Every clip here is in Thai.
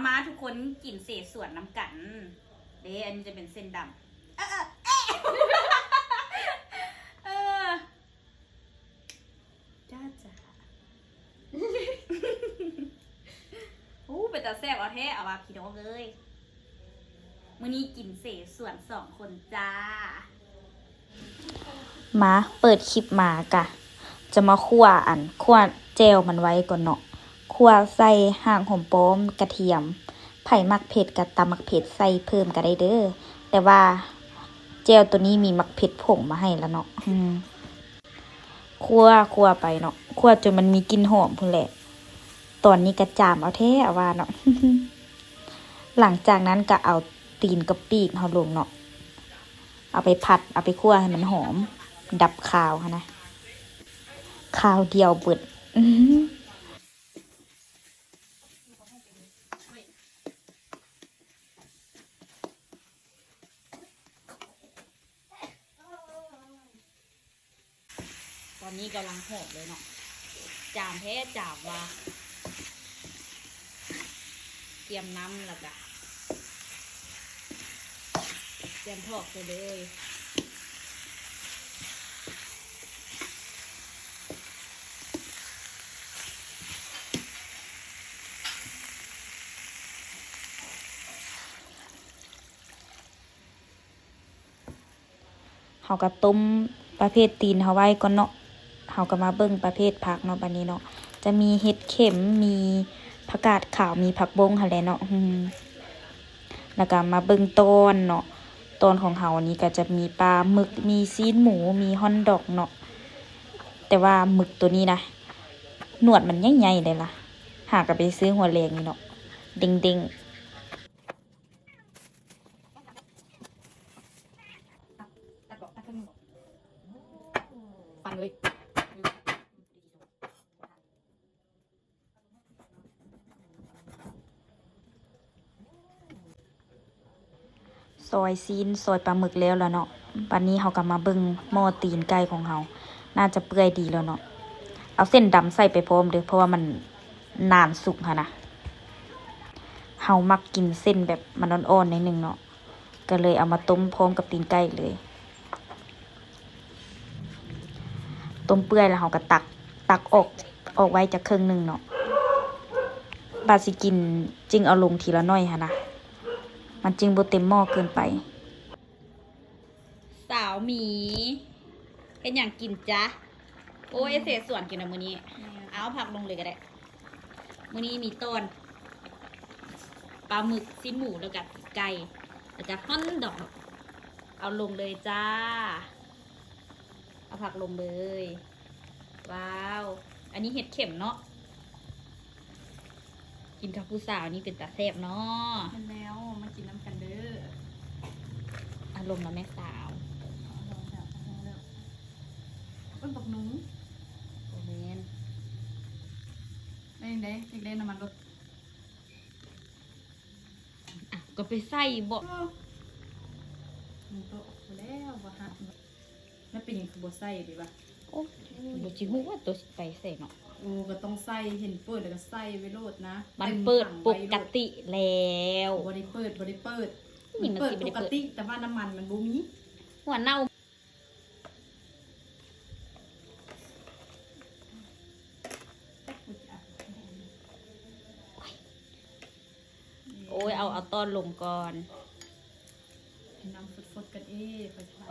มาทุกคนกินเศษส่วนน้ำกันเด้อันนี้จะเป็นเส้นดำจ้าโอ้เป็นตาแซ่บเอาแท้เอาว่าพี่น้องเลยมื้อนี้กินเศษส่วน2 คนจ้ามาเปิดคลิปมากะจะมาคั่วแจวมันไว้ก่อนเนาะคั่วใส่ห่างหอมป้อมกระเทียมไผ่มักเผ็ดกับตำมักเผ็ดใส่เพิ่มก็ได้เด้อแต่ว่าแจวตัวนี้มีมักเผ็ดผงมาให้แล้วเนาะคั่วไปเนาะคั่วจนมันมีกลิ่นหอมพุ่นแหละตอนนี้กระจามเอาแท้เอาว่าเนาะ หลังจากนั้นก็เอาตีนกับปีกเฮาลงเนาะเอาไปผัดเอาไปคั่วให้มันหอมดับคาวนะคาวเดียวเบิดตอนนี้กำลังหอมเลยเนาะจามแท้จามว่าเตรียมน้ำแล้วก็เตรียมทอดเลยเฮาก็ต้มประเภทตีนเฮาไว้ก่อนเนาะเฮาก็มาเบิ่งประเภทผักเนาะบัดนี้เนาะจะมีเห็ดเข็มมีผักกาดขาวมีผักบงหั่นแหละเนาะแล้วก็มาเบิ่งต้นเนาะต้นของเฮาอันนี้ก็จะมีปลาหมึกมีซีนหมูมีฮอนดอกเนาะแต่ว่าหมึกตัวนี้นะหนวดมันใหญ่ๆเลยล่ะหาก็ไปซื้อหัวแรงนี่เนาะเด้งๆปันเลยซอยซีนซอยปลาหมึกแล้วเนาะปันนี้เฮาก็มาเบิ่งหม้อตีนไก่ของเฮาน่าจะเปื่อยดีแล้วเนาะเอาเส้นดำใส่ไปพร้อมเด้อเพราะว่ามันนานสุกค่ะนะเฮามักกินเส้นแบบมันอ่อนๆนิดนึงเนาะก็เลยเอามาต้มพร้อมกับตีนไก่เลยต้มเปื่อยแล้วเฮาก็ตักออกไว้จากครึ่งนึงเนาะบาสิกินจึงเอาลงทีละน้อยค่ะนะมันจึงบ่เต็มหม้อเกินไปสาวหมีเป็นอย่างกินจ้ะโอ้ยเศษส่วนกินนะมื้อนี้เอาผักลงเลยก็ได้มื้อนี้มีต้นปลาหมึกซีนหมูแล้วก็ไก่แล้วก็ฮอนดอกเอาลงเลยจ้าเอาผักลงเลยว้าวอันนี้เห็ดเข็มเนาะกินกับผู้สาวนี่เป็นตาแซ่บเนาะมันแล้วมากินน้ำกันเด้ออารมณ์แล้วแม่สาวต้นตกหนู โอเมนได้น้ำมันรถอ่ะก็ไปใส่บ่มันโตแล้วบ่ฮะนั่นเป็นอย่างคือบ่ใส่ดีป่ะโอ้บ่จิฮู้ว่าตัวสิไปใส่เนาะโอ้ก็ต้องใส่เห็นเปิดแล้วก็ใส่ไว้โลดนะมันเปิดปกติแล้วบ่ได้เปิดนี่มันเปิด สิบ่ ป ได้ ก เปิด ติแต่ว่าน้ำมันมันบ่มีหัวเน่าโอ้ยเอาต้นลงก่อนน้ำฟดๆกันไปใส่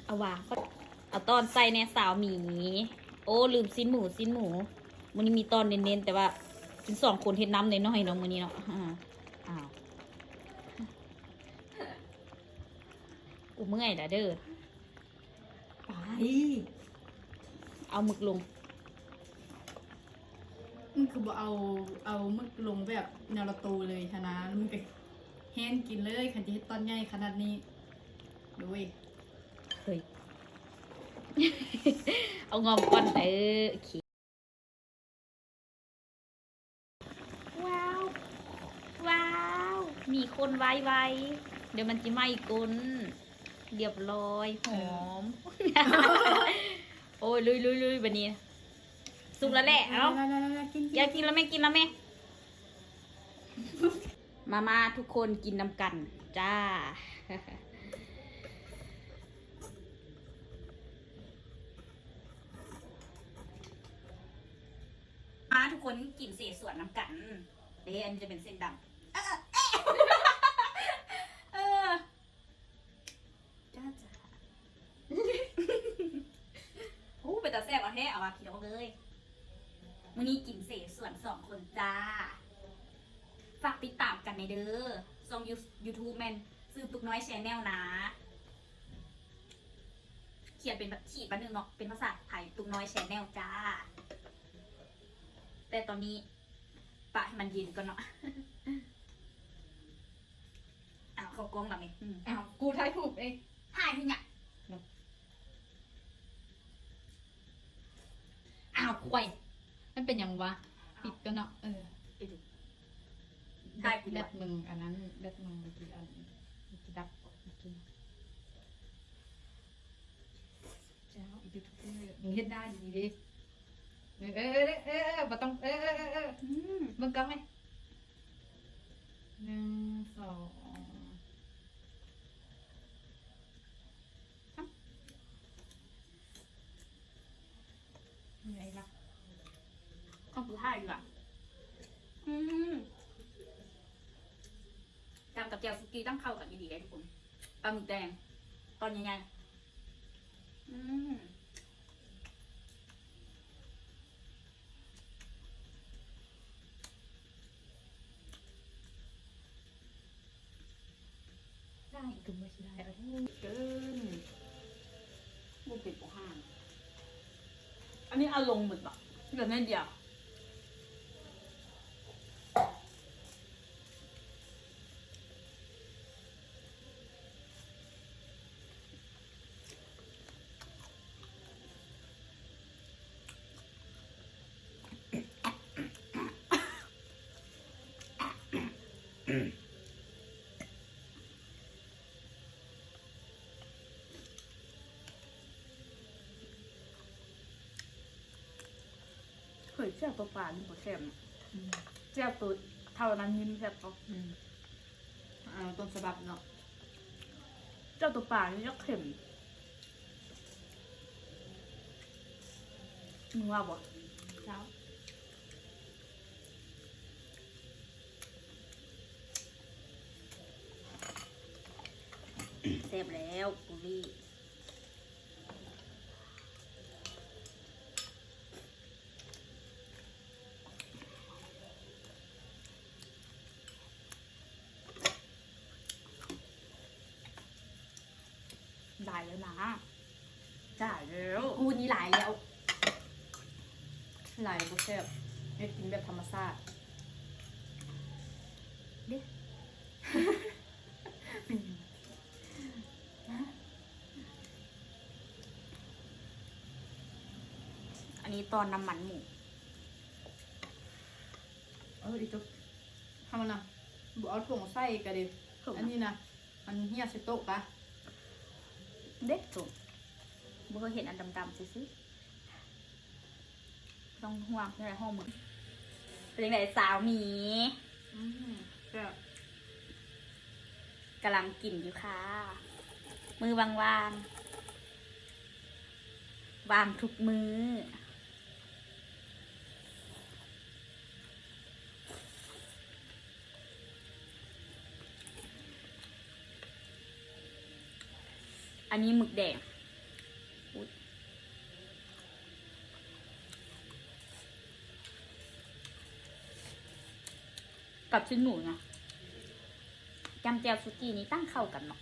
เอาว่าเอาต้นใส่ในสาวหมีโอ้ลืมซีนหมูมื้อนี้มีต้นเน้นๆแต่ว่ากิน2 คนเฮ็ดน้ำน้อยๆเนาะมื้อนี้เนาะอ้าวกูเมื่อยแล้วเด้อไปเอาหมึกลงมันคือบ่เอามึกลงแบบแนวละตูเลยค่ะนะมันก็แห้งกินเลยคันจะเฮ็ดตอนใหญ่ขนาดนี้ดูเว้ยเฮ้ย เอางอมก่อนขี้ว้าวมีคนไว้เดี๋ยวมันจะไหม้กุนเรียบร้อยหอม โอ้ยลุยแบบนี้สุกแล้วแหละเอ้าอยากกินแล้วแม่ มาทุกคนกินน้ำกันจ้า มาทุกคนกินเศษส่วนน้ำกันเด้อันนี้จะเป็นเส้นดำเออจ้าจ้าโอ้ไปตาแซ่บเอาแท้เอามาเคี้ยวเลยมื้อนี้กินเศษส่วน2 คนจ้า ฝากติดตามกันในเด้อช่อง YouTube แมนซื้อตุกน้อยแชนแนลนะ เขียนเป็นขีดประนึงเนาะเป็นภาษาไทยตุกน้อยแชนแนลจ้า แต่ตอนนี้ปะให้มันเย็นก่อนเนาะ อ้าวเขากล้องแบบนี้ อ้าวกูทายถูกเอง ถ่ายที่เนี่ยอ้าวควย มันเป็นยังวะปิดกันเนาะไปดูถ่ายกู แบ ด้วย บมึงอันนั้นแบบมึงเมื่อกี้อันเมื่อกี้ดับเมื่อกี้เจ้ายูทูบเบอร์มึงเฮ็ดได้ดีดิบ่ต้องมึงก็ไหม1 2ไงล่ะ ก็คือถ่ายอยู่อ่ะจำกับเจียวสุกี้ต้องเข้ากันดีๆเลยทุกคนปลาหมึกแดงตอนยังไงได้ ถึงไม่ใช่ได้ เกินบุกเป็นปูห้างอันนี้เอาลงหมึกเหรอเหลือนิดเดียวเคยเจ้าตัวปลาหรือเปล่าแซ่บเนาะเจ้าตัวเท่านั้นยิ้มแซ่บปะต้นฉบับเนาะเจ้าตัวปลานี่จะเค็มมึงว่าบ่เจ้าเสร็จแล้วปุรีได้แล้วนะจ่ายแล้วกูนี่หลายแล้วหลายก็แซ่บให้กินแบบธรรมชาติเด้ อันนี้ตอนน้ำมันหมูอีกจุ๊บทำมันนะบุเอาถุงใส่กันดิอันนี้นะมันเหี่ยใส่โต๊ะปะเด็กถุงบุเคยเห็นอันดำๆซิต้องห่วงในห้องมึงเป็นยังไงสาวหมีก็กำลังกินอยู่ค่ะมือวางทุกมืออันนี้หมึกแดงกับชิ้นหมูนะจำแจวสุกี้นี้ตั้งเข้ากันเนาะ